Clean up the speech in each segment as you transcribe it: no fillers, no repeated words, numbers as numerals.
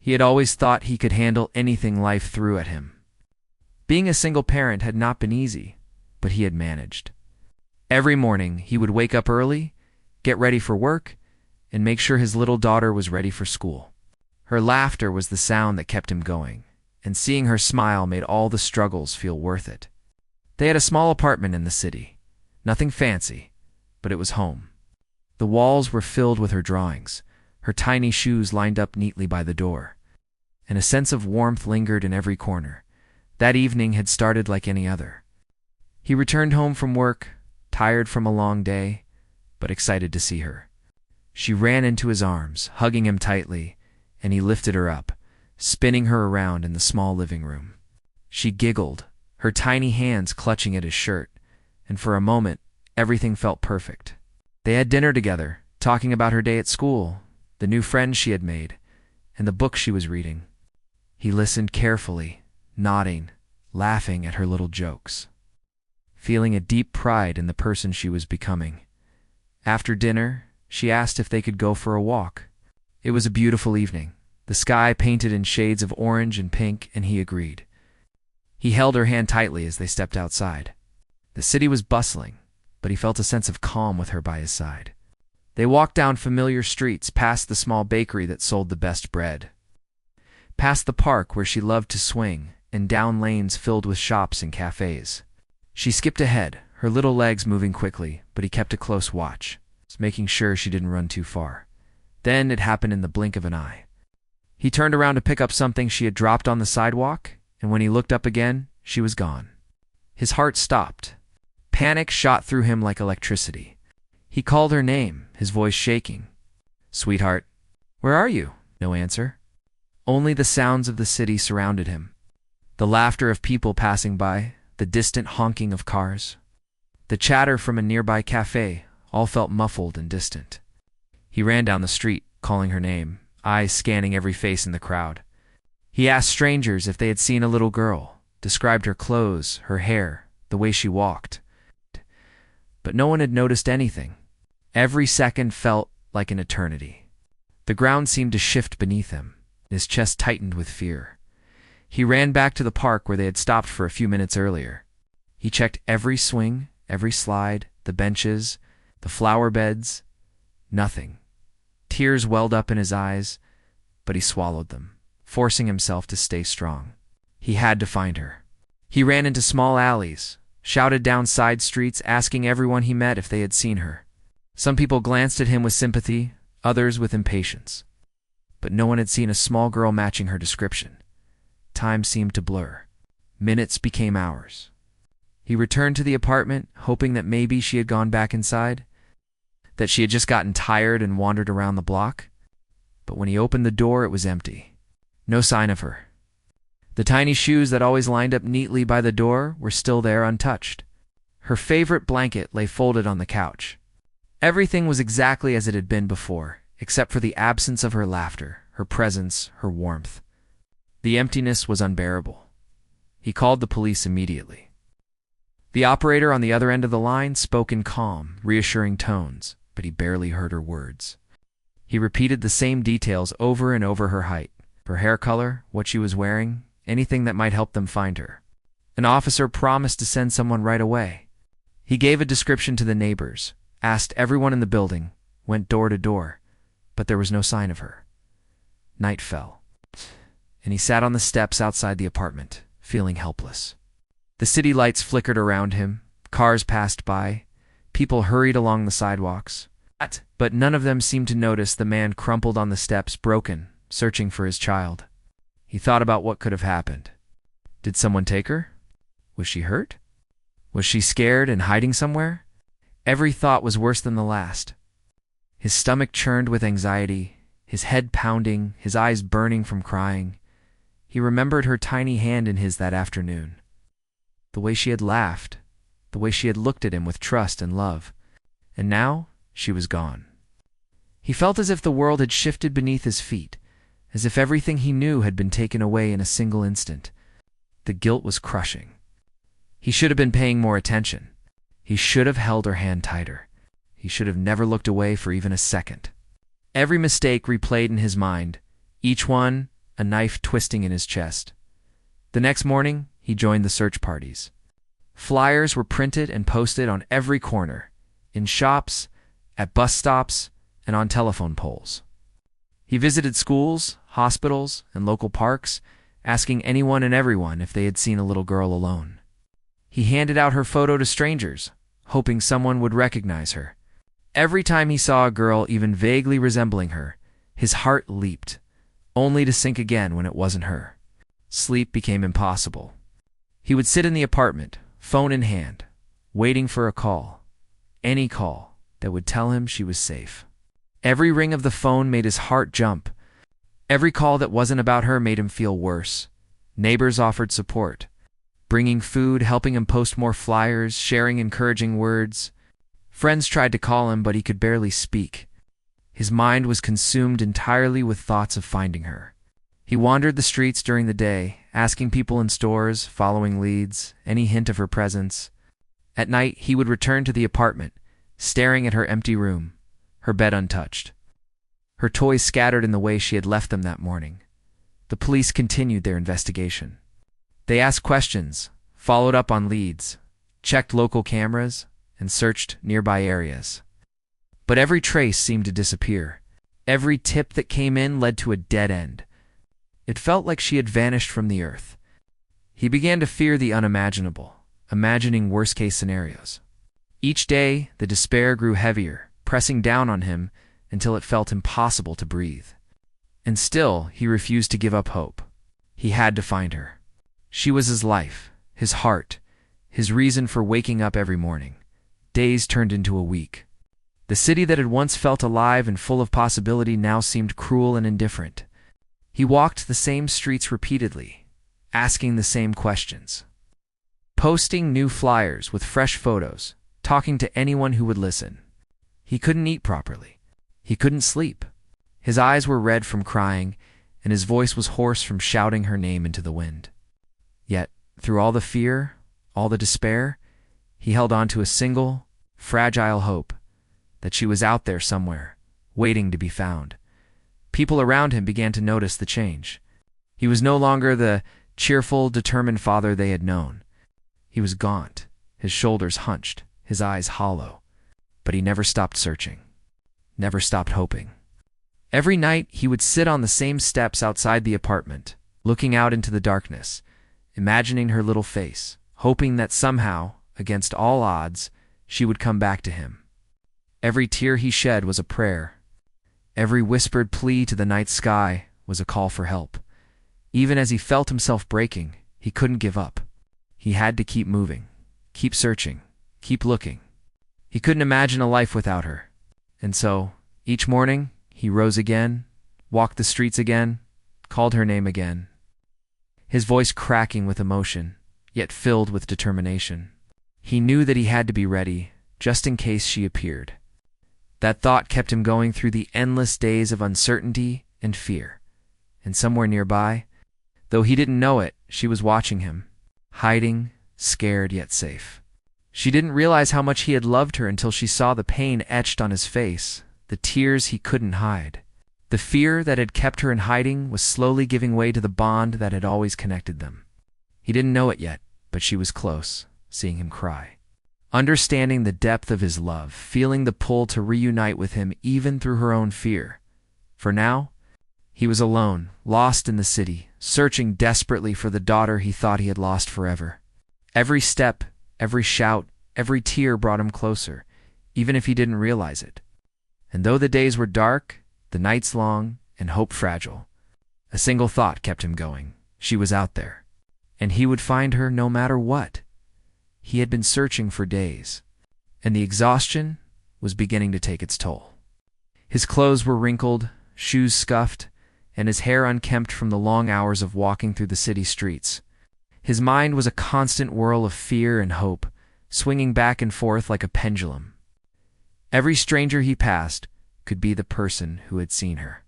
He had always thought he could handle anything life threw at him. Being a single parent had not been easy, but he had managed. Every morning, he would wake up early, get ready for work, and make sure his little daughter was ready for school. Her laughter was the sound that kept him going, and seeing her smile made all the struggles feel worth it. They had a small apartment in the city. Nothing fancy, but it was home. The walls were filled with her drawings, her tiny shoes lined up neatly by the door, and a sense of warmth lingered in every corner. That evening had started like any other. He returned home from work, tired from a long day, but excited to see her. She ran into his arms, hugging him tightly, and he lifted her up, spinning her around in the small living room. She giggled, her tiny hands clutching at his shirt, and for a moment, everything felt perfect. They had dinner together, talking about her day at school, the new friends she had made, and the book she was reading. He listened carefully, nodding, laughing at her little jokes, feeling a deep pride in the person she was becoming. After dinner, she asked if they could go for a walk. It was a beautiful evening, the sky painted in shades of orange and pink, and he agreed. He held her hand tightly as they stepped outside. The city was bustling, but he felt a sense of calm with her by his side. They walked down familiar streets, past the small bakery that sold the best bread, past the park where she loved to swing, and down lanes filled with shops and cafes. She skipped ahead, her little legs moving quickly, but he kept a close watch, making sure she didn't run too far. Then it happened in the blink of an eye. He turned around to pick up something she had dropped on the sidewalk, and when he looked up again, she was gone. His heart stopped. Panic shot through him like electricity. He called her name, his voice shaking. "Sweetheart, where are you?" No answer. Only the sounds of the city surrounded him. The laughter of people passing by, the distant honking of cars, the chatter from a nearby cafe, all felt muffled and distant. He ran down the street, calling her name, eyes scanning every face in the crowd. He asked strangers if they had seen a little girl, described her clothes, her hair, the way she walked. But no one had noticed anything. Every second felt like an eternity. The ground seemed to shift beneath him. His chest tightened with fear. He ran back to the park where they had stopped for a few minutes earlier. He checked every swing, every slide, the benches, the flower beds. Nothing. Tears welled up in his eyes, but he swallowed them, forcing himself to stay strong. He had to find her. He ran into small alleys, shouted down side streets, asking everyone he met if they had seen her. Some people glanced at him with sympathy, others with impatience. But no one had seen a small girl matching her description. Time seemed to blur. Minutes became hours. He returned to the apartment, hoping that maybe she had gone back inside, that she had just gotten tired and wandered around the block. But when he opened the door, it was empty. No sign of her. The tiny shoes that always lined up neatly by the door were still there untouched. Her favorite blanket lay folded on the couch. Everything was exactly as it had been before, except for the absence of her laughter, her presence, her warmth. The emptiness was unbearable. He called the police immediately. The operator on the other end of the line spoke in calm, reassuring tones, but he barely heard her words. He repeated the same details over and over: her height, her hair color, what she was wearing, anything that might help them find her. An officer promised to send someone right away. He gave a description to the neighbors, asked everyone in the building, went door to door, but there was no sign of her. Night fell, and he sat on the steps outside the apartment, feeling helpless. The city lights flickered around him, cars passed by, people hurried along the sidewalks, but none of them seemed to notice the man crumpled on the steps, broken, searching for his child. He thought about what could have happened. Did someone take her? Was she hurt? Was she scared and hiding somewhere? Every thought was worse than the last. His stomach churned with anxiety, his head pounding, his eyes burning from crying. He remembered her tiny hand in his that afternoon. The way she had laughed, the way she had looked at him with trust and love. And now she was gone. He felt as if the world had shifted beneath his feet, as if everything he knew had been taken away in a single instant. The guilt was crushing. He should have been paying more attention. He should have held her hand tighter. He should have never looked away for even a second. Every mistake replayed in his mind, each one a knife twisting in his chest. The next morning, he joined the search parties. Flyers were printed and posted on every corner, in shops, at bus stops, and on telephone poles. He visited schools, hospitals, and local parks, asking anyone and everyone if they had seen a little girl alone. He handed out her photo to strangers, hoping someone would recognize her. Every time he saw a girl even vaguely resembling her, his heart leaped, only to sink again when it wasn't her. Sleep became impossible. He would sit in the apartment, phone in hand, waiting for a call, any call that would tell him she was safe. Every ring of the phone made his heart jump. Every call that wasn't about her made him feel worse. Neighbors offered support, bringing food, helping him post more flyers, sharing encouraging words. Friends tried to call him, but he could barely speak. His mind was consumed entirely with thoughts of finding her. He wandered the streets during the day, asking people in stores, following leads, any hint of her presence. At night, he would return to the apartment, staring at her empty room, her bed untouched, her toys scattered in the way she had left them that morning. The police continued their investigation. They asked questions, followed up on leads, checked local cameras, and searched nearby areas. But every trace seemed to disappear. Every tip that came in led to a dead end. It felt like she had vanished from the earth. He began to fear the unimaginable, imagining worst-case scenarios. Each day, the despair grew heavier, pressing down on him until it felt impossible to breathe. And still, he refused to give up hope. He had to find her. She was his life, his heart, his reason for waking up every morning. Days turned into a week. The city that had once felt alive and full of possibility now seemed cruel and indifferent. He walked the same streets repeatedly, asking the same questions, posting new flyers with fresh photos, talking to anyone who would listen. He couldn't eat properly. He couldn't sleep. His eyes were red from crying, and his voice was hoarse from shouting her name into the wind. Yet, through all the fear, all the despair, he held on to a single, fragile hope that she was out there somewhere, waiting to be found. People around him began to notice the change. He was no longer the cheerful, determined father they had known. He was gaunt, his shoulders hunched, his eyes hollow. But he never stopped searching, never stopped hoping. Every night, he would sit on the same steps outside the apartment, looking out into the darkness, imagining her little face, hoping that somehow, against all odds, she would come back to him. Every tear he shed was a prayer. Every whispered plea to the night sky was a call for help. Even as he felt himself breaking, he couldn't give up. He had to keep moving, keep searching, keep looking. He couldn't imagine a life without her. And so, each morning, he rose again, walked the streets again, called her name again, his voice cracking with emotion, yet filled with determination. He knew that he had to be ready, just in case she appeared. That thought kept him going through the endless days of uncertainty and fear. And somewhere nearby, though he didn't know it, she was watching him, hiding, scared yet safe. She didn't realize how much he had loved her until she saw the pain etched on his face, the tears he couldn't hide. The fear that had kept her in hiding was slowly giving way to the bond that had always connected them. He didn't know it yet, but she was close, seeing him cry, understanding the depth of his love, feeling the pull to reunite with him even through her own fear. For now, he was alone, lost in the city, searching desperately for the daughter he thought he had lost forever. Every step, every shout, every tear brought him closer, even if he didn't realize it. And though the days were dark, the nights long, and hope fragile, a single thought kept him going. She was out there, and he would find her no matter what. He had been searching for days, and the exhaustion was beginning to take its toll. His clothes were wrinkled, shoes scuffed, and his hair unkempt from the long hours of walking through the city streets. His mind was a constant whirl of fear and hope, swinging back and forth like a pendulum. Every stranger he passed could be the person who had seen her.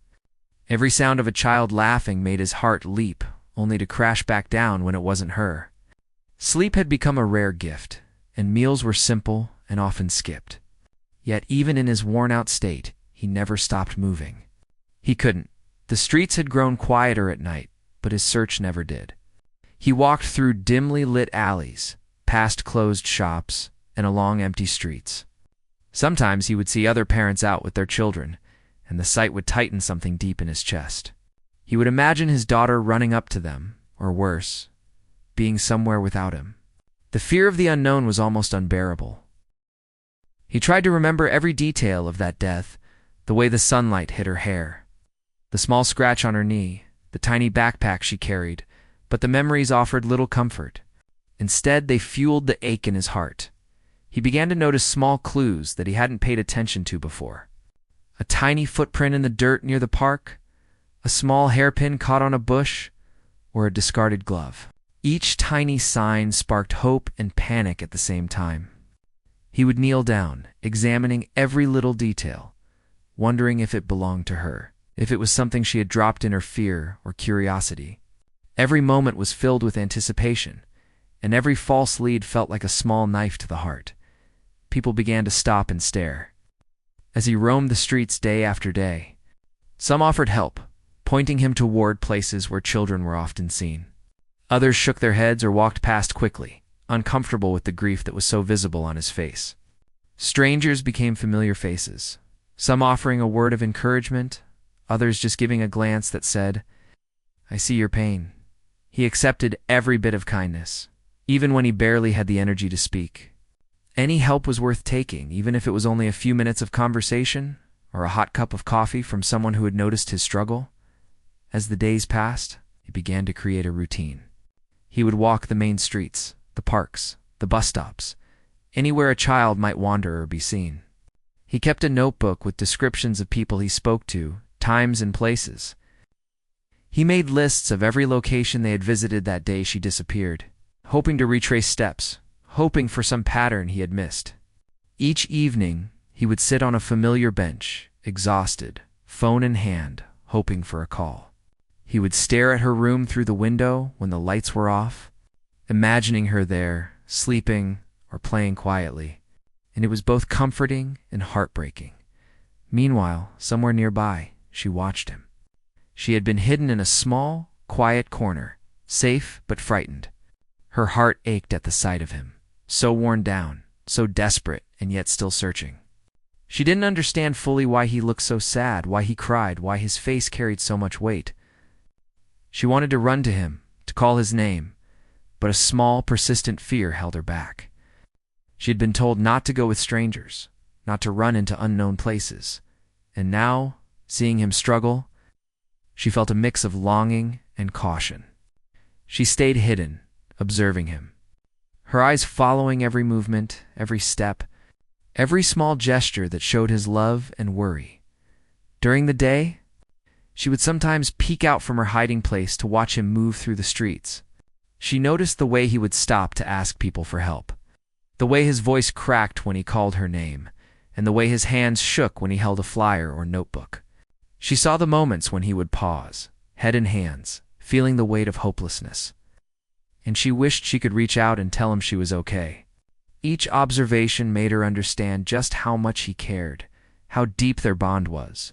Every sound of a child laughing made his heart leap, only to crash back down when it wasn't her. Sleep had become a rare gift, and meals were simple and often skipped. Yet even in his worn-out state, he never stopped moving. He couldn't. The streets had grown quieter at night, but his search never did. He walked through dimly lit alleys, past closed shops, and along empty streets. Sometimes he would see other parents out with their children, and the sight would tighten something deep in his chest. He would imagine his daughter running up to them, or worse, being somewhere without him. The fear of the unknown was almost unbearable. He tried to remember every detail of that death, the way the sunlight hit her hair, the small scratch on her knee, the tiny backpack she carried, but the memories offered little comfort. Instead, they fueled the ache in his heart. He began to notice small clues that he hadn't paid attention to before. A tiny footprint in the dirt near the park, a small hairpin caught on a bush, or a discarded glove. Each tiny sign sparked hope and panic at the same time. He would kneel down, examining every little detail, wondering if it belonged to her, if it was something she had dropped in her fear or curiosity. Every moment was filled with anticipation, and every false lead felt like a small knife to the heart. People began to stop and stare. As he roamed the streets day after day, some offered help, pointing him toward places where children were often seen. Others shook their heads or walked past quickly, uncomfortable with the grief that was so visible on his face. Strangers became familiar faces, some offering a word of encouragement, others just giving a glance that said, "I see your pain." He accepted every bit of kindness, even when he barely had the energy to speak. Any help was worth taking, even if it was only a few minutes of conversation or a hot cup of coffee from someone who had noticed his struggle. As the days passed, he began to create a routine. He would walk the main streets, the parks, the bus stops, anywhere a child might wander or be seen. He kept a notebook with descriptions of people he spoke to, times and places. He made lists of every location they had visited that day she disappeared, hoping to retrace steps, hoping for some pattern he had missed. Each evening, he would sit on a familiar bench, exhausted, phone in hand, hoping for a call. He would stare at her room through the window when the lights were off, imagining her there, sleeping or playing quietly, and it was both comforting and heartbreaking. Meanwhile, somewhere nearby, she watched him. She had been hidden in a small, quiet corner, safe but frightened. Her heart ached at the sight of him, so worn down, so desperate, and yet still searching. She didn't understand fully why he looked so sad, why he cried, why his face carried so much weight. She wanted to run to him, to call his name, but a small, persistent fear held her back. She had been told not to go with strangers, not to run into unknown places, and now, seeing him struggle, she felt a mix of longing and caution. She stayed hidden, observing him, her eyes following every movement, every step, every small gesture that showed his love and worry. During the day, she would sometimes peek out from her hiding place to watch him move through the streets. She noticed the way he would stop to ask people for help, the way his voice cracked when he called her name, and the way his hands shook when he held a flyer or notebook. She saw the moments when he would pause, head in hands, feeling the weight of hopelessness. And she wished she could reach out and tell him she was okay. Each observation made her understand just how much he cared, how deep their bond was,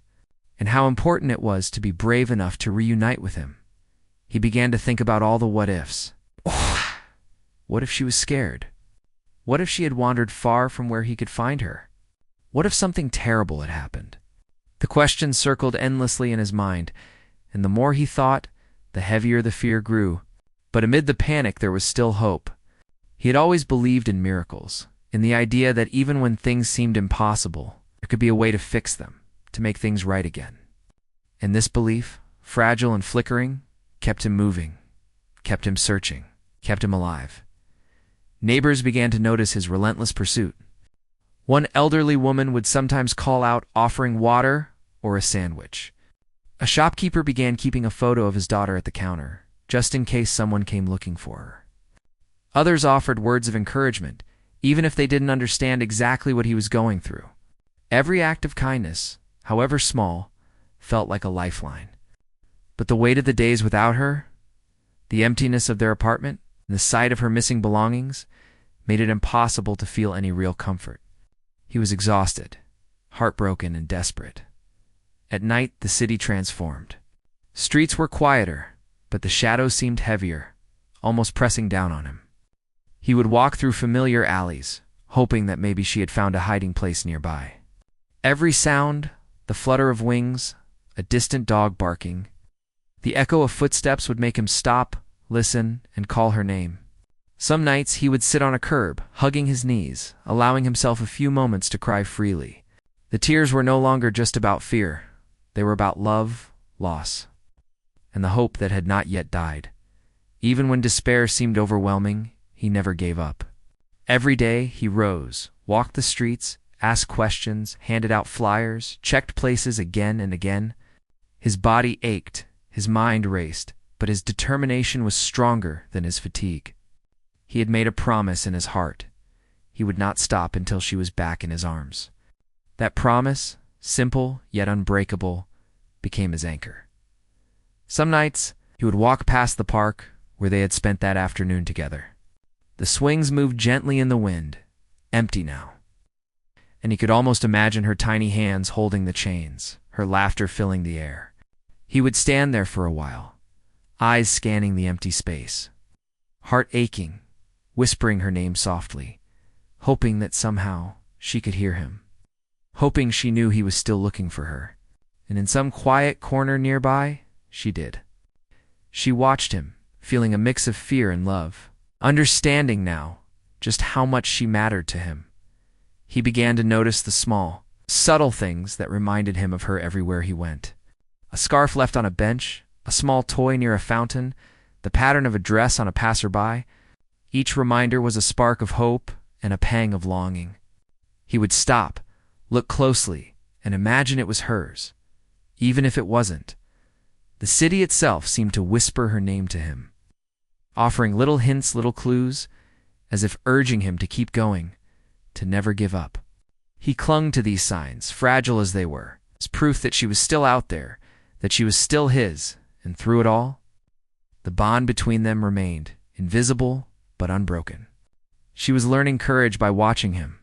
and how important it was to be brave enough to reunite with him. He began to think about all the what-ifs. What if she was scared? What if she had wandered far from where he could find her? What if something terrible had happened? The questions circled endlessly in his mind, and the more he thought, the heavier the fear grew. But amid the panic there was still hope. He had always believed in miracles, in the idea that even when things seemed impossible, there could be a way to fix them, to make things right again. And this belief, fragile and flickering, kept him moving, kept him searching, kept him alive. Neighbors began to notice his relentless pursuit. One elderly woman would sometimes call out, offering water or a sandwich. A shopkeeper began keeping a photo of his daughter at the counter, just in case someone came looking for her. Others offered words of encouragement, even if they didn't understand exactly what he was going through. Every act of kindness, however small, felt like a lifeline. But the weight of the days without her, the emptiness of their apartment, and the sight of her missing belongings, made it impossible to feel any real comfort. He was exhausted, heartbroken, and desperate. At night, the city transformed. Streets were quieter, but the shadows seemed heavier, almost pressing down on him. He would walk through familiar alleys, hoping that maybe she had found a hiding place nearby. Every sound, the flutter of wings, a distant dog barking, the echo of footsteps would make him stop, listen, and call her name. Some nights he would sit on a curb, hugging his knees, allowing himself a few moments to cry freely. The tears were no longer just about fear. They were about love, loss, and the hope that had not yet died. Even when despair seemed overwhelming, he never gave up. Every day he rose, walked the streets, asked questions, handed out flyers, checked places again and again. His body ached, his mind raced, but his determination was stronger than his fatigue. He had made a promise in his heart. He would not stop until she was back in his arms. That promise, simple yet unbreakable, became his anchor. Some nights, he would walk past the park where they had spent that afternoon together. The swings moved gently in the wind, empty now, and he could almost imagine her tiny hands holding the chains, her laughter filling the air. He would stand there for a while, eyes scanning the empty space, heart aching, whispering her name softly, hoping that somehow she could hear him, hoping she knew he was still looking for her. And in some quiet corner nearby, she did. She watched him, feeling a mix of fear and love, understanding now just how much she mattered to him. He began to notice the small, subtle things that reminded him of her everywhere he went. A scarf left on a bench, a small toy near a fountain, the pattern of a dress on a passerby. Each reminder was a spark of hope and a pang of longing. He would stop, look closely, and imagine it was hers, even if it wasn't. The city itself seemed to whisper her name to him, offering little hints, little clues, as if urging him to keep going, to never give up. He clung to these signs, fragile as they were, as proof that she was still out there, that she was still his, and through it all, the bond between them remained, invisible but unbroken. She was learning courage by watching him.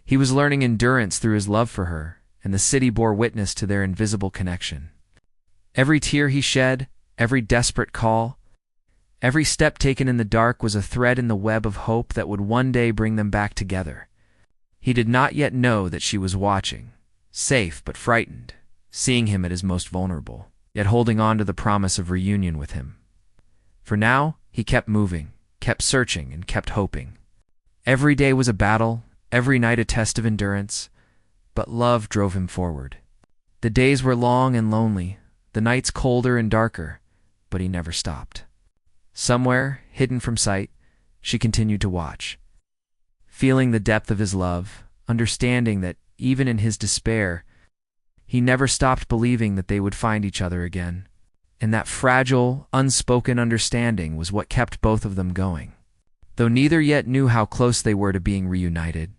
He was learning endurance through his love for her, and the city bore witness to their invisible connection. Every tear he shed, every desperate call, every step taken in the dark was a thread in the web of hope that would one day bring them back together. He did not yet know that she was watching, safe but frightened, seeing him at his most vulnerable, yet holding on to the promise of reunion with him. For now, he kept moving, kept searching, and kept hoping. Every day was a battle, every night a test of endurance, but love drove him forward. The days were long and lonely, the nights colder and darker, but he never stopped. Somewhere, hidden from sight, she continued to watch, feeling the depth of his love, understanding that even in his despair, he never stopped believing that they would find each other again. And that fragile, unspoken understanding was what kept both of them going. Though neither yet knew how close they were to being reunited,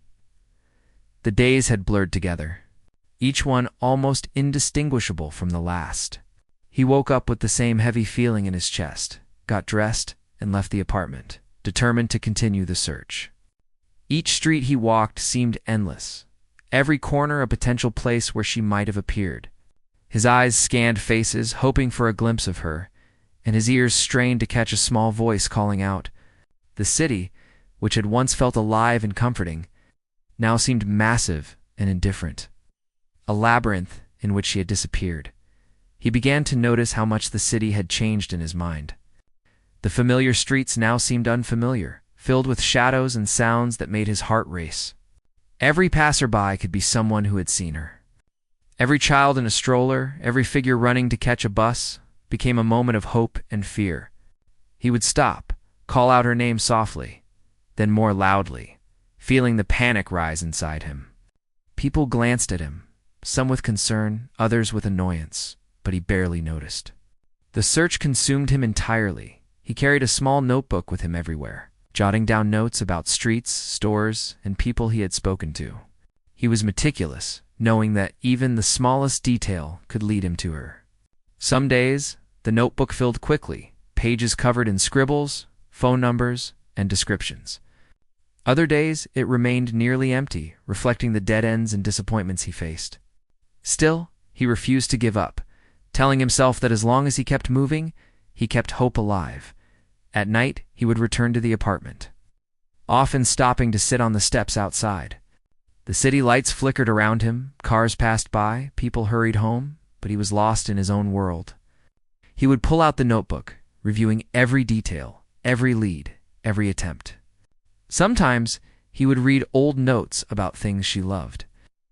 the days had blurred together, each one almost indistinguishable from the last. He woke up with the same heavy feeling in his chest, got dressed, and left the apartment, determined to continue the search. Each street he walked seemed endless, every corner a potential place where she might have appeared. His eyes scanned faces, hoping for a glimpse of her, and his ears strained to catch a small voice calling out. The city, which had once felt alive and comforting, now seemed massive and indifferent, a labyrinth in which she had disappeared. He began to notice how much the city had changed in his mind. The familiar streets now seemed unfamiliar, filled with shadows and sounds that made his heart race. Every passerby could be someone who had seen her. Every child in a stroller, every figure running to catch a bus, became a moment of hope and fear. He would stop, call out her name softly, then more loudly, feeling the panic rise inside him. People glanced at him, some with concern, others with annoyance, but he barely noticed. The search consumed him entirely. He carried a small notebook with him everywhere, jotting down notes about streets, stores, and people he had spoken to. He was meticulous, knowing that even the smallest detail could lead him to her. Some days, the notebook filled quickly, pages covered in scribbles, phone numbers, and descriptions. Other days, it remained nearly empty, reflecting the dead ends and disappointments he faced. Still, he refused to give up, telling himself that as long as he kept moving, he kept hope alive. At night, he would return to the apartment, often stopping to sit on the steps outside. The city lights flickered around him, cars passed by, people hurried home, but he was lost in his own world. He would pull out the notebook, reviewing every detail, every lead, every attempt. Sometimes he would read old notes about things she loved,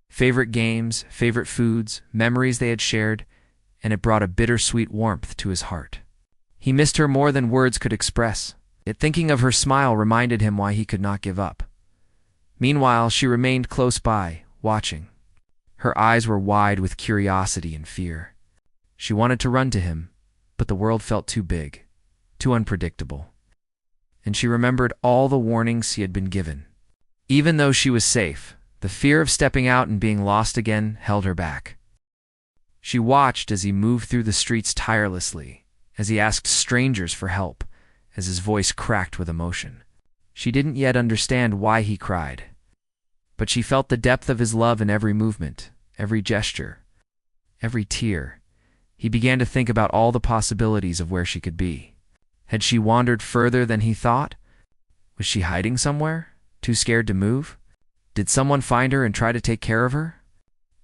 favorite games, favorite foods, memories they had shared, and it brought a bittersweet warmth to his heart. He missed her more than words could express, yet thinking of her smile reminded him why he could not give up. Meanwhile, she remained close by, watching. Her eyes were wide with curiosity and fear. She wanted to run to him, but the world felt too big, too unpredictable. And she remembered all the warnings he had been given. Even though she was safe, the fear of stepping out and being lost again held her back. She watched as he moved through the streets tirelessly, as he asked strangers for help, as his voice cracked with emotion. She didn't yet understand why he cried, but she felt the depth of his love in every movement, every gesture, every tear. He began to think about all the possibilities of where she could be. Had she wandered further than he thought? Was she hiding somewhere, too scared to move? Did someone find her and try to take care of her?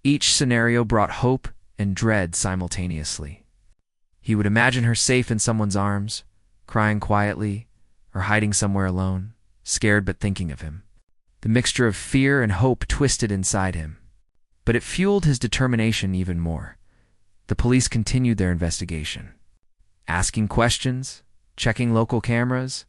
Each scenario brought hope and dread simultaneously. He would imagine her safe in someone's arms, crying quietly, or hiding somewhere alone, scared but thinking of him. The mixture of fear and hope twisted inside him, but it fueled his determination even more. The police continued their investigation, asking questions, checking local cameras,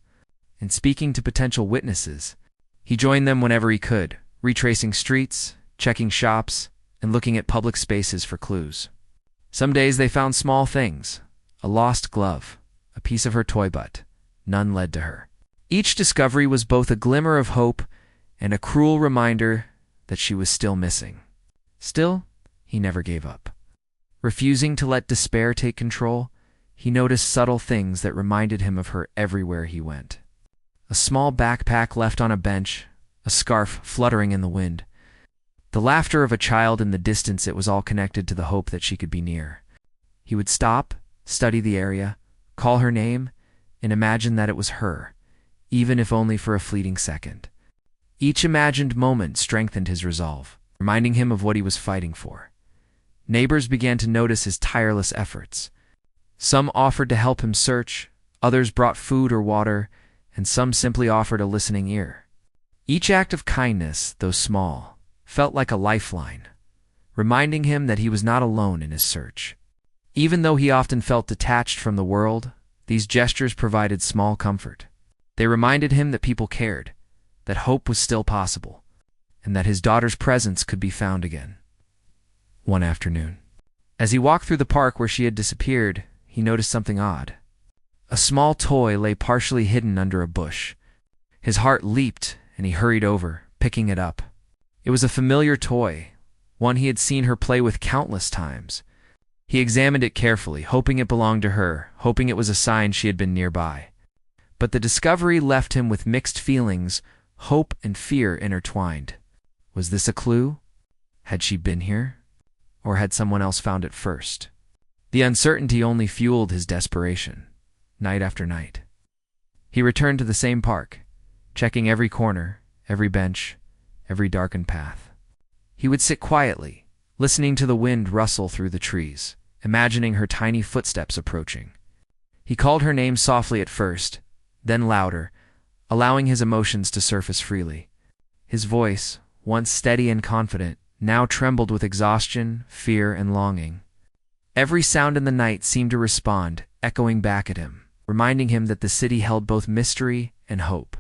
and speaking to potential witnesses. He joined them whenever he could, retracing streets, checking shops, and looking at public spaces for clues. Some days they found small things, a lost glove, a piece of her toy butt. None led to her. Each discovery was both a glimmer of hope and a cruel reminder that she was still missing. Still, he never gave up. Refusing to let despair take control, he noticed subtle things that reminded him of her everywhere he went. A small backpack left on a bench, a scarf fluttering in the wind. The laughter of a child in the distance, it was all connected to the hope that she could be near. He would stop, study the area, call her name, and imagine that it was her, even if only for a fleeting second. Each imagined moment strengthened his resolve, reminding him of what he was fighting for. Neighbors began to notice his tireless efforts. Some offered to help him search, others brought food or water, and some simply offered a listening ear. Each act of kindness, though small, felt like a lifeline, reminding him that he was not alone in his search. Even though he often felt detached from the world, these gestures provided small comfort. They reminded him that people cared, that hope was still possible, and that his daughter's presence could be found again. One afternoon, as he walked through the park where she had disappeared, he noticed something odd. A small toy lay partially hidden under a bush. His heart leaped, and he hurried over, picking it up. It was a familiar toy, one he had seen her play with countless times. He examined it carefully, hoping it belonged to her, hoping it was a sign she had been nearby. But the discovery left him with mixed feelings, hope and fear intertwined. Was this a clue? Had she been here? Or had someone else found it first? The uncertainty only fueled his desperation, night after night. He returned to the same park, checking every corner, every bench, every darkened path. He would sit quietly, listening to the wind rustle through the trees, imagining her tiny footsteps approaching. He called her name softly at first, then louder, allowing his emotions to surface freely. His voice, once steady and confident, now trembled with exhaustion, fear, and longing. Every sound in the night seemed to respond, echoing back at him, reminding him that the city held both mystery and hope.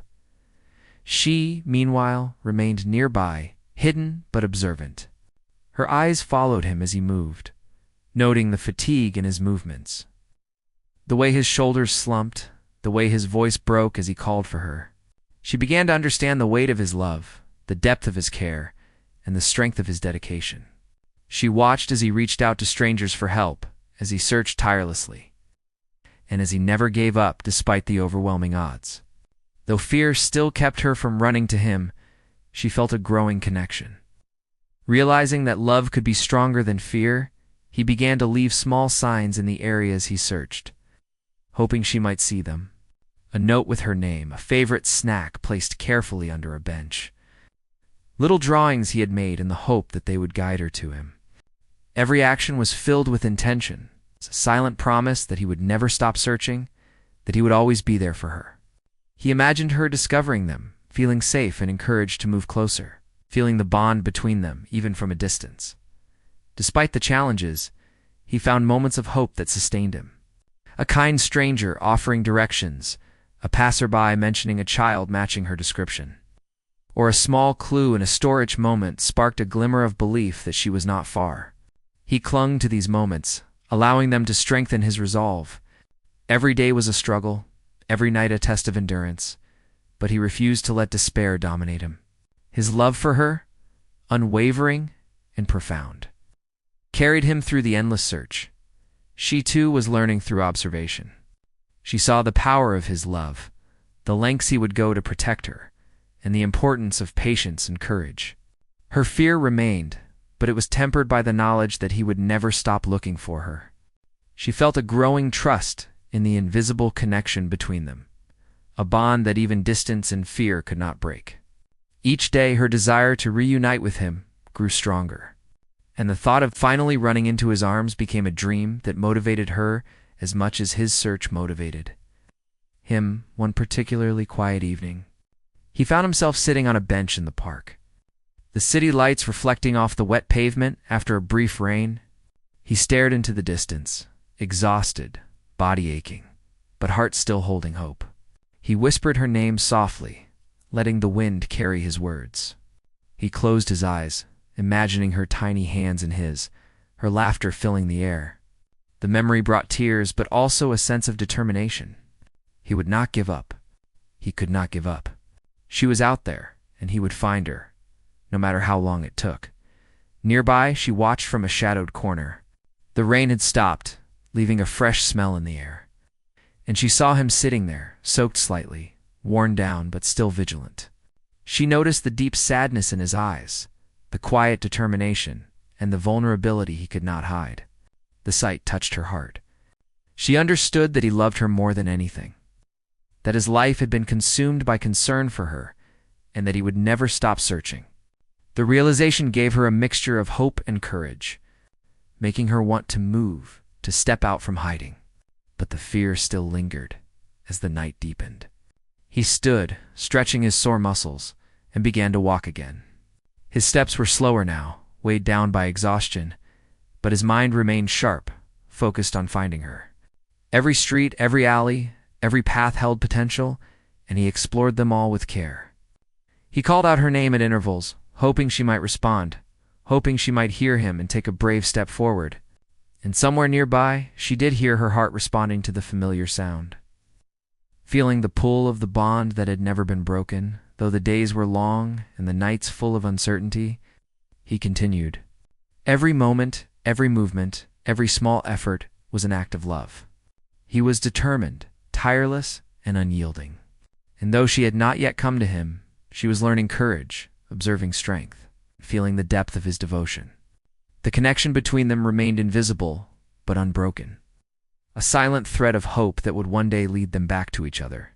She, meanwhile, remained nearby, hidden but observant. Her eyes followed him as he moved, noting the fatigue in his movements, the way his shoulders slumped, the way his voice broke as he called for her. She began to understand the weight of his love, the depth of his care, and the strength of his dedication. She watched as he reached out to strangers for help, as he searched tirelessly, and as he never gave up despite the overwhelming odds. Though fear still kept her from running to him, she felt a growing connection. Realizing that love could be stronger than fear, He began to leave small signs in the areas he searched, hoping she might see them. A note with her name, a favorite snack placed carefully under a bench. Little drawings he had made in the hope that they would guide her to him. Every action was filled with intention, a silent promise that he would never stop searching, that he would always be there for her. He imagined her discovering them, feeling safe and encouraged to move closer, feeling the bond between them even from a distance. Despite the challenges, he found moments of hope that sustained him. A kind stranger offering directions, a passerby mentioning a child matching her description, or a small clue in a storage moment sparked a glimmer of belief that she was not far. He clung to these moments, allowing them to strengthen his resolve. Every day was a struggle, every night a test of endurance, but he refused to let despair dominate him. His love for her, unwavering and profound, carried him through the endless search. She too was learning through observation. She saw the power of his love, the lengths he would go to protect her, and the importance of patience and courage. Her fear remained, but it was tempered by the knowledge that he would never stop looking for her. She felt a growing trust in the invisible connection between them, a bond that even distance and fear could not break. Each day her desire to reunite with him grew stronger, and the thought of finally running into his arms became a dream that motivated her as much as his search motivated him. One particularly quiet evening, he found himself sitting on a bench in the park, the city lights reflecting off the wet pavement after a brief rain. He stared into the distance, exhausted, body aching, but heart still holding hope. He whispered her name softly, letting the wind carry his words. He closed his eyes, imagining her tiny hands in his, her laughter filling the air. The memory brought tears, but also a sense of determination. He would not give up. He could not give up. She was out there, and he would find her, no matter how long it took. Nearby, she watched from a shadowed corner. The rain had stopped, leaving a fresh smell in the air, and she saw him sitting there, soaked slightly, worn down but still vigilant. She noticed the deep sadness in his eyes, the quiet determination, and the vulnerability he could not hide. The sight touched her heart. She understood that he loved her more than anything, that his life had been consumed by concern for her, and that he would never stop searching. The realization gave her a mixture of hope and courage, making her want to move, to step out from hiding. But the fear still lingered as the night deepened. He stood, stretching his sore muscles, and began to walk again. His steps were slower now, weighed down by exhaustion, but his mind remained sharp, focused on finding her. Every street, every alley, every path held potential, and he explored them all with care. He called out her name at intervals, hoping she might respond, hoping she might hear him and take a brave step forward. And somewhere nearby, she did hear her heart responding to the familiar sound. Feeling the pull of the bond that had never been broken, though the days were long and the nights full of uncertainty, he continued. Every moment, every movement, every small effort was an act of love. He was determined, tireless, and unyielding. And though she had not yet come to him, she was learning courage, observing strength, feeling the depth of his devotion. The connection between them remained invisible, but unbroken. A silent thread of hope that would one day lead them back to each other.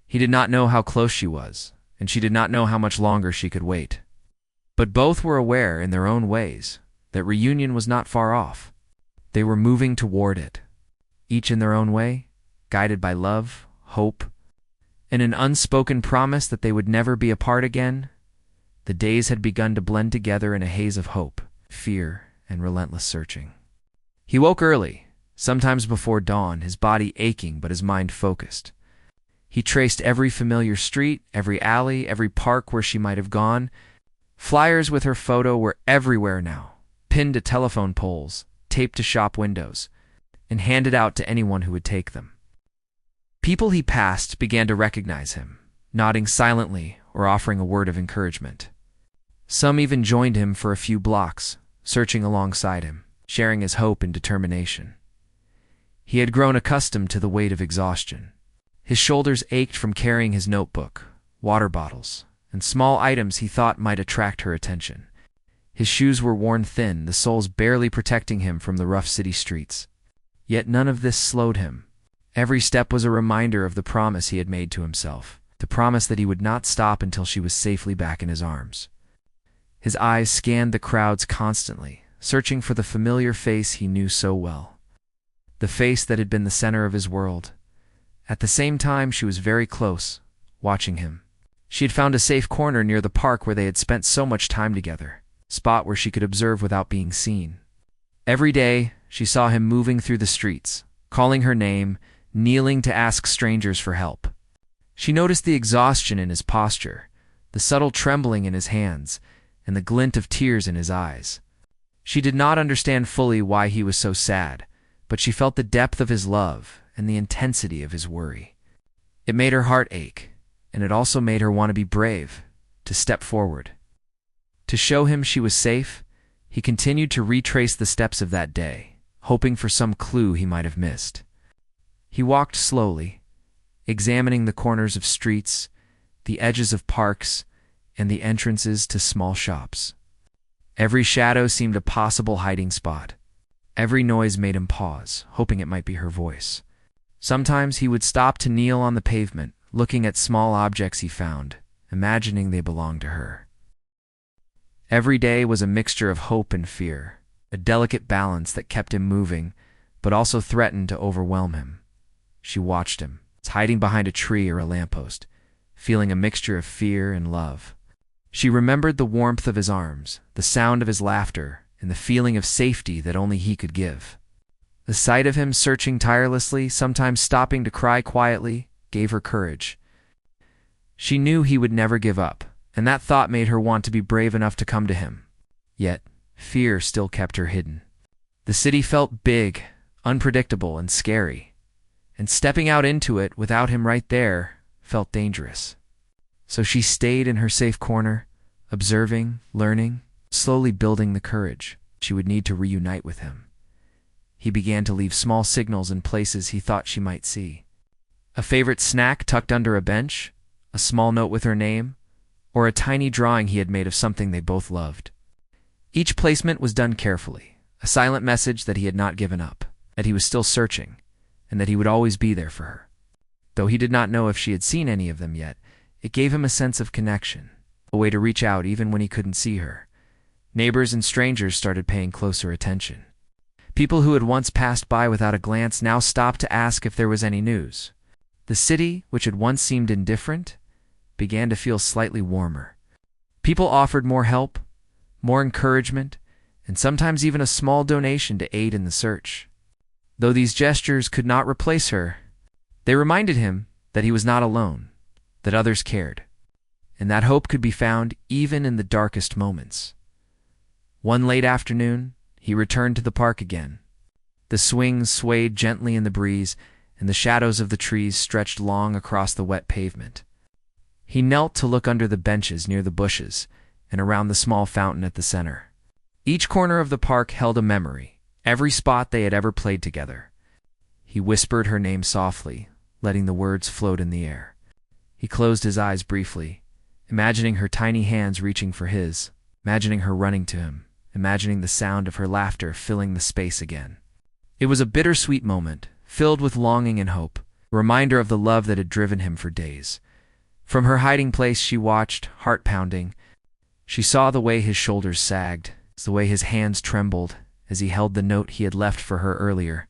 He did not know how close she was, and she did not know how much longer she could wait. But both were aware in their own ways that reunion was not far off. They were moving toward it, each in their own way, guided by love, hope, and an unspoken promise that they would never be apart again. The days had begun to blend together in a haze of hope, fear, and relentless searching. He woke early, sometimes before dawn, his body aching but his mind focused. He traced every familiar street, every alley, every park where she might have gone. Flyers with her photo were everywhere now, pinned to telephone poles, taped to shop windows, and handed out to anyone who would take them. People he passed began to recognize him, nodding silently or offering a word of encouragement. Some even joined him for a few blocks, searching alongside him, sharing his hope and determination. He had grown accustomed to the weight of exhaustion. His shoulders ached from carrying his notebook, water bottles, and small items he thought might attract her attention. His shoes were worn thin, the soles barely protecting him from the rough city streets. Yet none of this slowed him. Every step was a reminder of the promise he had made to himself, the promise that he would not stop until she was safely back in his arms. His eyes scanned the crowds constantly, searching for the familiar face he knew so well. The face that had been the center of his world. At the same time, she was very close, watching him. She had found a safe corner near the park where they had spent so much time together, a spot where she could observe without being seen. Every day, she saw him moving through the streets, calling her name, kneeling to ask strangers for help. She noticed the exhaustion in his posture, the subtle trembling in his hands, and the glint of tears in his eyes. She did not understand fully why he was so sad, but she felt the depth of his love and the intensity of his worry. It made her heart ache, and it also made her want to be brave, to step forward. To show him she was safe, he continued to retrace the steps of that day, hoping for some clue he might have missed. He walked slowly, examining the corners of streets, the edges of parks, and the entrances to small shops. Every shadow seemed a possible hiding spot. Every noise made him pause, hoping it might be her voice. Sometimes he would stop to kneel on the pavement, looking at small objects he found, imagining they belonged to her. Every day was a mixture of hope and fear, a delicate balance that kept him moving, but also threatened to overwhelm him. She watched him, hiding behind a tree or a lamppost, feeling a mixture of fear and love. She remembered the warmth of his arms, the sound of his laughter, and the feeling of safety that only he could give. The sight of him searching tirelessly, sometimes stopping to cry quietly, gave her courage. She knew he would never give up, and that thought made her want to be brave enough to come to him. Yet, fear still kept her hidden. The city felt big, unpredictable, and scary, and stepping out into it without him right there felt dangerous. So she stayed in her safe corner, observing, learning, slowly building the courage she would need to reunite with him. He began to leave small signals in places he thought she might see. A favorite snack tucked under a bench, a small note with her name, or a tiny drawing he had made of something they both loved. Each placement was done carefully, a silent message that he had not given up, that he was still searching, and that he would always be there for her. Though he did not know if she had seen any of them yet, it gave him a sense of connection, a way to reach out even when he couldn't see her. Neighbors and strangers started paying closer attention. People who had once passed by without a glance now stopped to ask if there was any news. The city, which had once seemed indifferent, began to feel slightly warmer. People offered more help, more encouragement, and sometimes even a small donation to aid in the search. Though these gestures could not replace her, they reminded him that he was not alone, that others cared, and that hope could be found even in the darkest moments. One late afternoon, he returned to the park again. The swings swayed gently in the breeze, and the shadows of the trees stretched long across the wet pavement. He knelt to look under the benches near the bushes and around the small fountain at the center. Each corner of the park held a memory, every spot they had ever played together. He whispered her name softly, letting the words float in the air. He closed his eyes briefly, imagining her tiny hands reaching for his, imagining her running to him, imagining the sound of her laughter filling the space again. It was a bittersweet moment, filled with longing and hope, a reminder of the love that had driven him for days. From her hiding place she watched, heart pounding. She saw the way his shoulders sagged, the way his hands trembled as he held the note he had left for her earlier,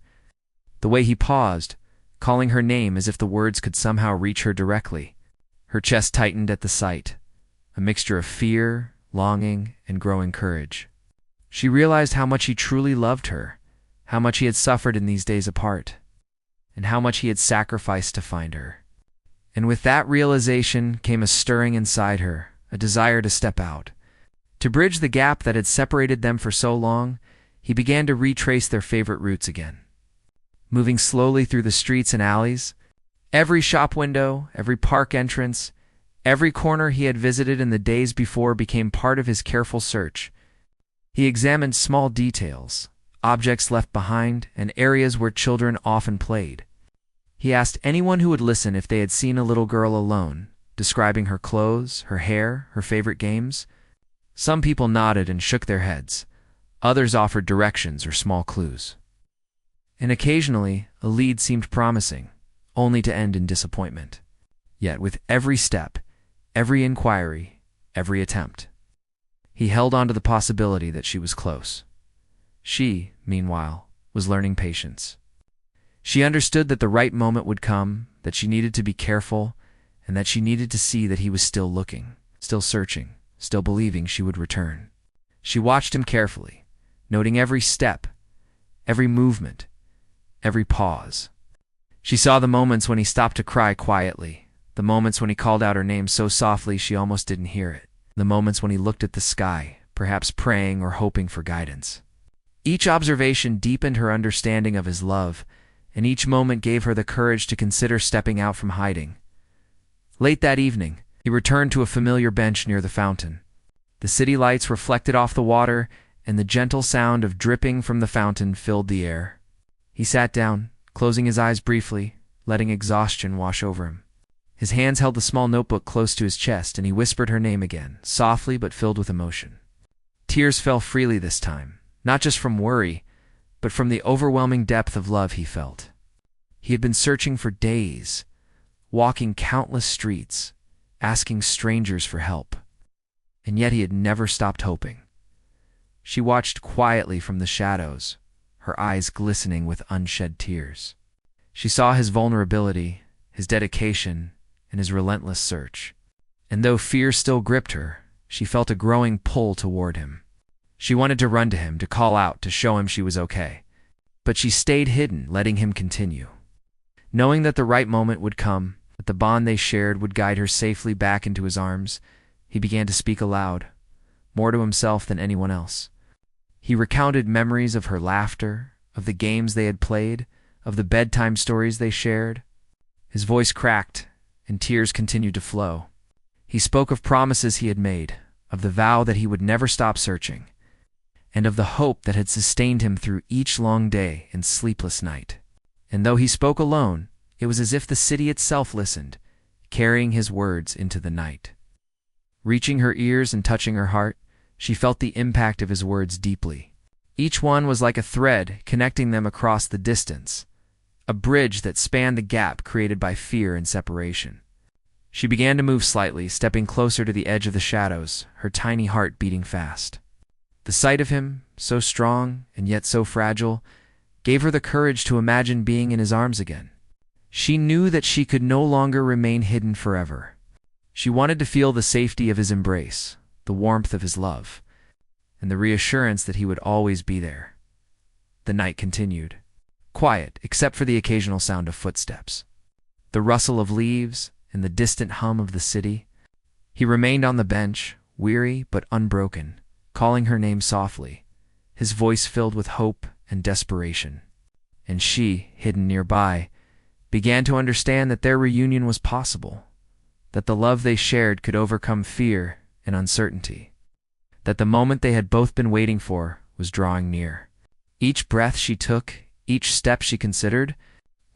the way he paused, calling her name as if the words could somehow reach her directly. Her chest tightened at the sight, a mixture of fear, longing, and growing courage. She realized how much he truly loved her, how much he had suffered in these days apart, and how much he had sacrificed to find her. And with that realization came a stirring inside her, a desire to step out. To bridge the gap that had separated them for so long, he began to retrace their favorite routes again. Moving slowly through the streets and alleys, every shop window, every park entrance, every corner he had visited in the days before became part of his careful search. He examined small details, objects left behind, and areas where children often played. He asked anyone who would listen if they had seen a little girl alone, describing her clothes, her hair, her favorite games. Some people nodded and shook their heads. Others offered directions or small clues. And occasionally, a lead seemed promising, only to end in disappointment. Yet with every step, every inquiry, every attempt, he held on to the possibility that she was close. She, meanwhile, was learning patience. She understood that the right moment would come, that she needed to be careful, and that she needed to see that he was still looking, still searching, still believing she would return. She watched him carefully, noting every step, every movement, every pause. She saw the moments when he stopped to cry quietly, the moments when he called out her name so softly she almost didn't hear it, the moments when he looked at the sky, perhaps praying or hoping for guidance. Each observation deepened her understanding of his love, and each moment gave her the courage to consider stepping out from hiding. Late that evening, he returned to a familiar bench near the fountain. The city lights reflected off the water, and the gentle sound of dripping from the fountain filled the air. He sat down, closing his eyes briefly, letting exhaustion wash over him. His hands held the small notebook close to his chest, and he whispered her name again, softly but filled with emotion. Tears fell freely this time, not just from worry, but from the overwhelming depth of love he felt. He had been searching for days, walking countless streets, asking strangers for help, and yet he had never stopped hoping. She watched quietly from the shadows, her eyes glistening with unshed tears. She saw his vulnerability, his dedication, and his relentless search. And though fear still gripped her, she felt a growing pull toward him. She wanted to run to him, to call out, to show him she was okay. But she stayed hidden, letting him continue. Knowing that the right moment would come, that the bond they shared would guide her safely back into his arms, he began to speak aloud, more to himself than anyone else. He recounted memories of her laughter, of the games they had played, of the bedtime stories they shared. His voice cracked, and tears continued to flow. He spoke of promises he had made, of the vow that he would never stop searching, and of the hope that had sustained him through each long day and sleepless night. And though he spoke alone, it was as if the city itself listened, carrying his words into the night. Reaching her ears and touching her heart, she felt the impact of his words deeply. Each one was like a thread connecting them across the distance, a bridge that spanned the gap created by fear and separation. She began to move slightly, stepping closer to the edge of the shadows, her tiny heart beating fast. The sight of him, so strong and yet so fragile, gave her the courage to imagine being in his arms again. She knew that she could no longer remain hidden forever. She wanted to feel the safety of his embrace, the warmth of his love, and the reassurance that he would always be there. The night continued, quiet except for the occasional sound of footsteps, the rustle of leaves, and the distant hum of the city. He remained on the bench, weary but unbroken, calling her name softly, his voice filled with hope and desperation. And she, hidden nearby, began to understand that their reunion was possible, that the love they shared could overcome fear and uncertainty, that the moment they had both been waiting for was drawing near. Each breath she took, each step she considered,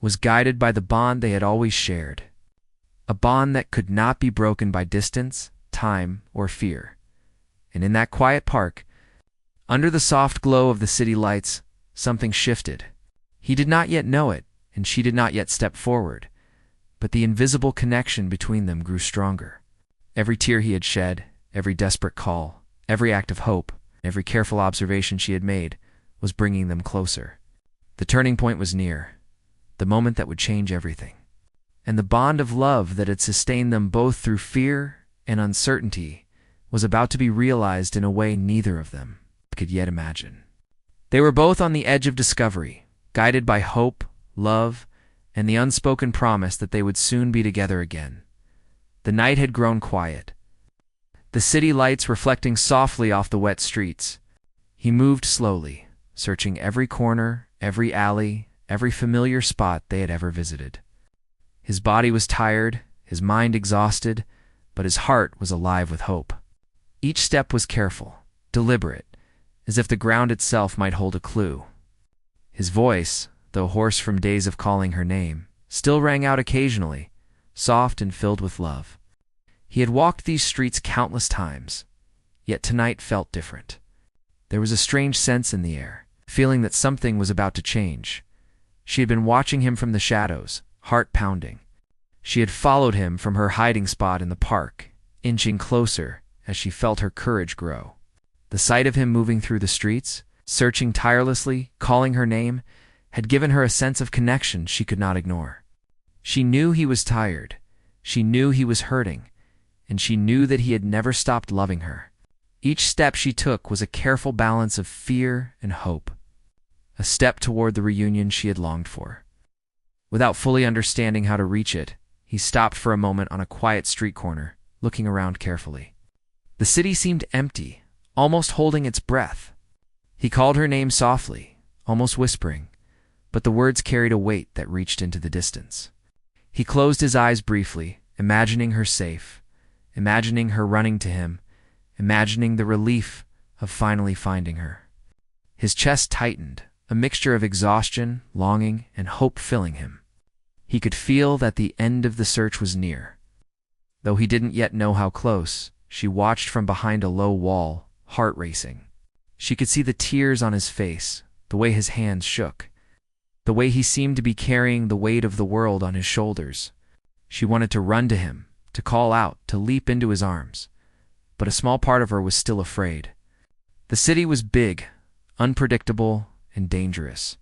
was guided by the bond they had always shared, a bond that could not be broken by distance, time, or fear. And in that quiet park, under the soft glow of the city lights, something shifted. He did not yet know it, and she did not yet step forward, but the invisible connection between them grew stronger. Every tear he had shed, every desperate call, every act of hope, every careful observation she had made, was bringing them closer. The turning point was near, the moment that would change everything. And the bond of love that had sustained them both through fear and uncertainty was about to be realized in a way neither of them could yet imagine. They were both on the edge of discovery, guided by hope, love, and the unspoken promise that they would soon be together again. The night had grown quiet, the city lights reflecting softly off the wet streets. He moved slowly, searching every corner, every alley, every familiar spot they had ever visited. His body was tired, his mind exhausted, but his heart was alive with hope. Each step was careful, deliberate, as if the ground itself might hold a clue. His voice, though hoarse from days of calling her name, still rang out occasionally, soft and filled with love. He had walked these streets countless times, yet tonight felt different. There was a strange sense in the air, feeling that something was about to change. She had been watching him from the shadows, heart pounding. She had followed him from her hiding spot in the park, inching closer as she felt her courage grow. The sight of him moving through the streets, searching tirelessly, calling her name, had given her a sense of connection she could not ignore. She knew he was tired, she knew he was hurting, and she knew that he had never stopped loving her. Each step she took was a careful balance of fear and hope, a step toward the reunion she had longed for. Without fully understanding how to reach it, he stopped for a moment on a quiet street corner, looking around carefully. The city seemed empty, almost holding its breath. He called her name softly, almost whispering, but the words carried a weight that reached into the distance. He closed his eyes briefly, imagining her safe, imagining her running to him, imagining the relief of finally finding her. His chest tightened, a mixture of exhaustion, longing, and hope filling him. He could feel that the end of the search was near. Though he didn't yet know how close, she watched from behind a low wall, heart racing. She could see the tears on his face, the way his hands shook, the way he seemed to be carrying the weight of the world on his shoulders. She wanted to run to him, to call out, to leap into his arms. But a small part of her was still afraid. The city was big, unpredictable, and dangerous.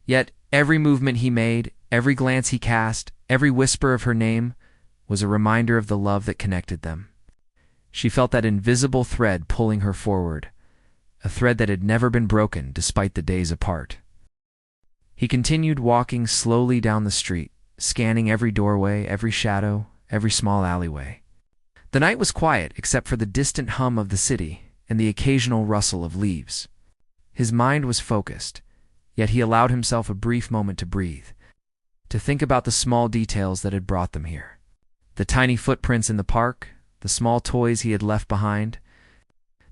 Yet every movement he made, every glance he cast, every whisper of her name was a reminder of the love that connected them. She felt that invisible thread pulling her forward, a thread that had never been broken despite the days apart. He continued walking slowly down the street, scanning every doorway, every shadow, every small alleyway. The night was quiet except for the distant hum of the city and the occasional rustle of leaves. His mind was focused, yet he allowed himself a brief moment to breathe, to think about the small details that had brought them here. The tiny footprints in the park, the small toys he had left behind,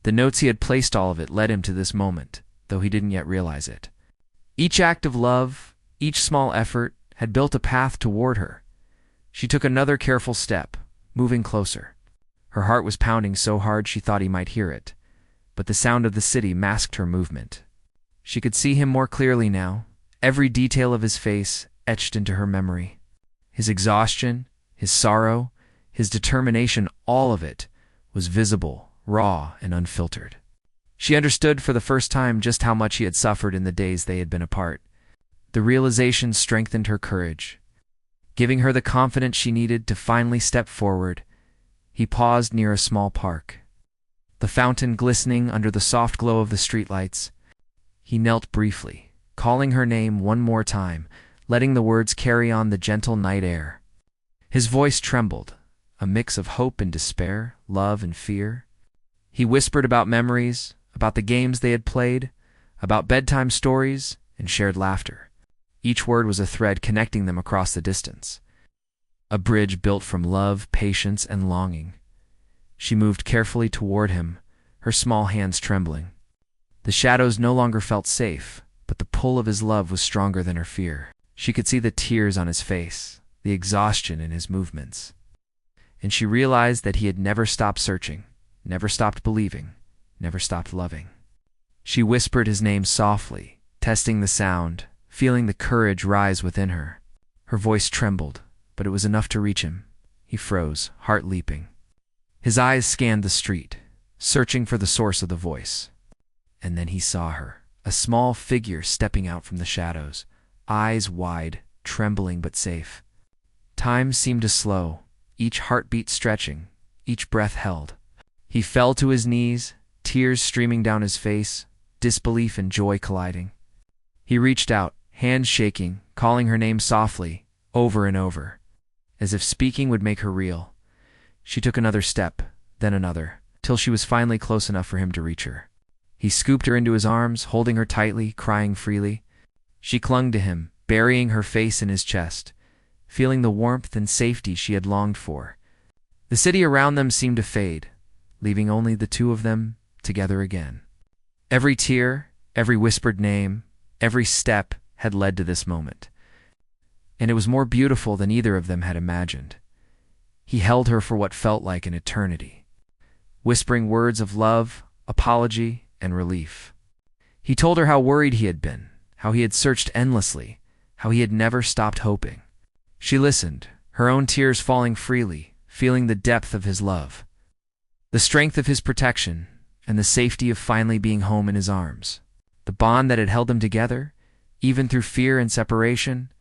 the notes he had placed. All of it led him to this moment, though he didn't yet realize it. Each act of love, each small effort, had built a path toward her. She took another careful step, moving closer. Her heart was pounding so hard she thought he might hear it, but the sound of the city masked her movement. She could see him more clearly now, every detail of his face etched into her memory. His exhaustion, his sorrow, his determination, all of it was visible, raw, and unfiltered. She understood for the first time just how much he had suffered in the days they had been apart. The realization strengthened her courage, giving her the confidence she needed to finally step forward. He paused near a small park, the fountain glistening under the soft glow of the streetlights. He knelt briefly, calling her name one more time, letting the words carry on the gentle night air. His voice trembled, a mix of hope and despair, love and fear. He whispered about memories, about the games they had played, about bedtime stories and shared laughter. Each word was a thread connecting them across the distance, a bridge built from love, patience, and longing. She moved carefully toward him, her small hands trembling. The shadows no longer felt safe, but the pull of his love was stronger than her fear. She could see the tears on his face, the exhaustion in his movements. And she realized that he had never stopped searching, never stopped believing, never stopped loving. She whispered his name softly, testing the sound, feeling the courage rise within her. Her voice trembled, but it was enough to reach him. He froze, heart leaping. His eyes scanned the street, searching for the source of the voice. And then he saw her, a small figure stepping out from the shadows, eyes wide, trembling but safe. Time seemed to slow, each heartbeat stretching, each breath held. He fell to his knees, tears streaming down his face, disbelief and joy colliding. He reached out, hands shaking, calling her name softly, over and over, as if speaking would make her real. She took another step, then another, till she was finally close enough for him to reach her. He scooped her into his arms, holding her tightly, crying freely. She clung to him, burying her face in his chest, feeling the warmth and safety she had longed for. The city around them seemed to fade, leaving only the two of them together again. Every tear, every whispered name, every step had led to this moment. And it was more beautiful than either of them had imagined. He held her for what felt like an eternity. whispering words of love, apology, and relief. He told her how worried he had been, how he had searched endlessly, how he had never stopped hoping. She listened, her own tears falling freely, feeling the depth of his love, the strength of his protection, and the safety of finally being home in his arms. The bond that had held them together, even through fear and separation,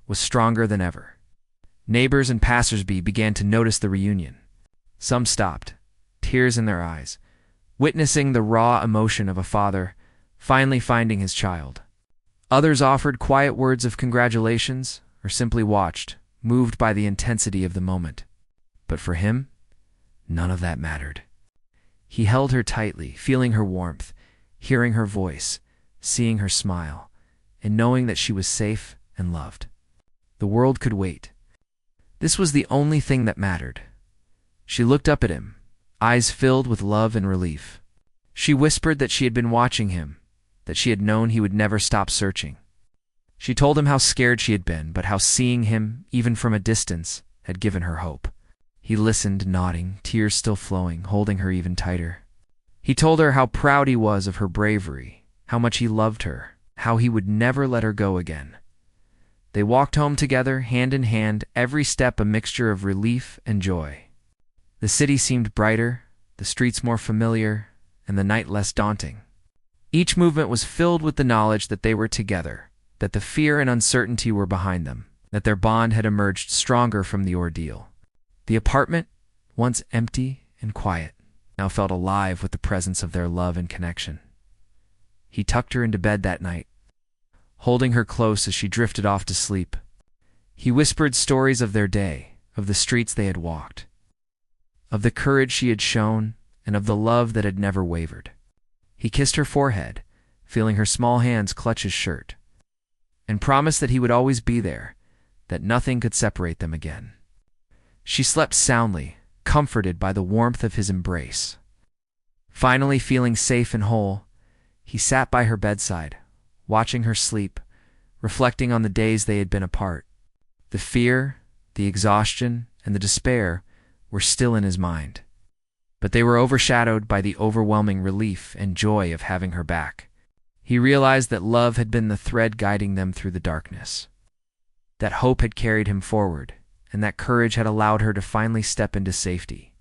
was stronger than ever. Neighbors and passersby began to notice the reunion. Some stopped, tears in their eyes, witnessing the raw emotion of a father finally finding his child. Others offered quiet words of congratulations or simply watched, moved by the intensity of the moment. But for him, none of that mattered. He held her tightly, feeling her warmth, hearing her voice, seeing her smile, and knowing that she was safe and loved. The world could wait. This was the only thing that mattered. She looked up at him, eyes filled with love and relief. She whispered that she had been watching him, that she had known he would never stop searching. She told him how scared she had been, but how seeing him, even from a distance, had given her hope. He listened, nodding, tears still flowing, holding her even tighter. He told her how proud he was of her bravery, how much he loved her, how he would never let her go again. They walked home together, hand in hand, every step a mixture of relief and joy. The city seemed brighter, the streets more familiar, and the night less daunting. Each movement was filled with the knowledge that they were together, that the fear and uncertainty were behind them, that their bond had emerged stronger from the ordeal. The apartment, once empty and quiet, now felt alive with the presence of their love and connection. He tucked her into bed that night, holding her close as she drifted off to sleep. He whispered stories of their day, of the streets they had walked, of the courage she had shown, and of the love that had never wavered. He kissed her forehead, feeling her small hands clutch his shirt, and promised that he would always be there, that nothing could separate them again. She slept soundly, comforted by the warmth of his embrace. Finally feeling safe and whole, he sat by her bedside, watching her sleep, reflecting on the days they had been apart. The fear, the exhaustion, and the despair were still in his mind, but they were overshadowed by the overwhelming relief and joy of having her back. He realized that love had been the thread guiding them through the darkness, that hope had carried him forward, and that courage had allowed her to finally step into safety.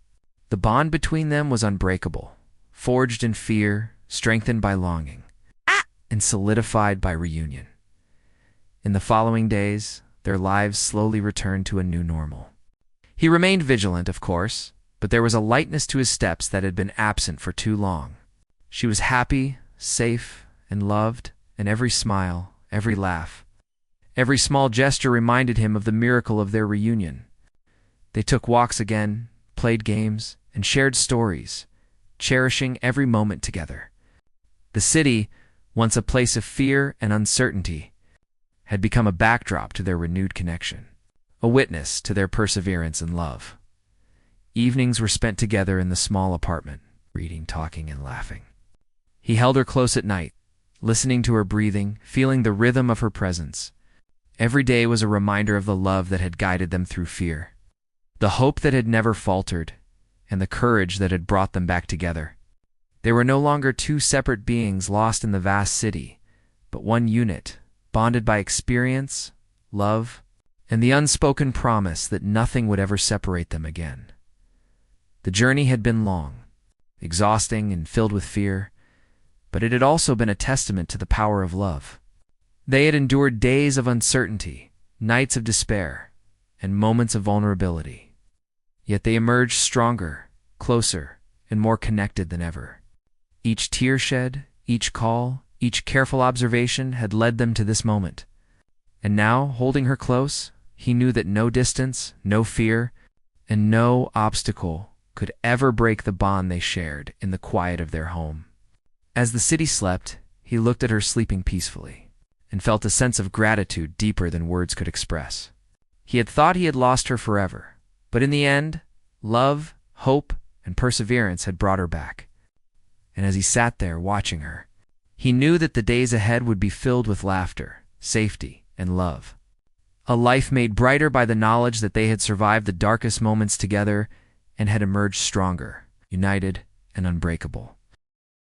The bond between them was unbreakable, forged in fear, strengthened by longing, and solidified by reunion. In the following days, their lives slowly returned to a new normal. He remained vigilant, of course, but there was a lightness to his steps that had been absent for too long. She was happy, safe, and loved, and every smile, every laugh, every small gesture reminded him of the miracle of their reunion. They took walks again, played games, and shared stories, cherishing every moment together. The city, once a place of fear and uncertainty, had become a backdrop to their renewed connection, a witness to their perseverance and love. Evenings were spent together in the small apartment, reading, talking, and laughing. He held her close at night, listening to her breathing, feeling the rhythm of her presence. Every day was a reminder of the love that had guided them through fear, the hope that had never faltered, and the courage that had brought them back together. They were no longer two separate beings lost in the vast city, but one unit, bonded by experience, love, and the unspoken promise that nothing would ever separate them again. The journey had been long, exhausting, and filled with fear, but it had also been a testament to the power of love. They had endured days of uncertainty, nights of despair, and moments of vulnerability. Yet they emerged stronger, closer, and more connected than ever. Each tear shed, each call, each careful observation had led them to this moment. And now, holding her close, he knew that no distance, no fear, and no obstacle could ever break the bond they shared in the quiet of their home. As the city slept, he looked at her sleeping peacefully, and felt a sense of gratitude deeper than words could express. He had thought he had lost her forever, but in the end, love, hope, and perseverance had brought her back. And as he sat there watching her, he knew that the days ahead would be filled with laughter, safety, and love. A life made brighter by the knowledge that they had survived the darkest moments together and had emerged stronger, united and unbreakable.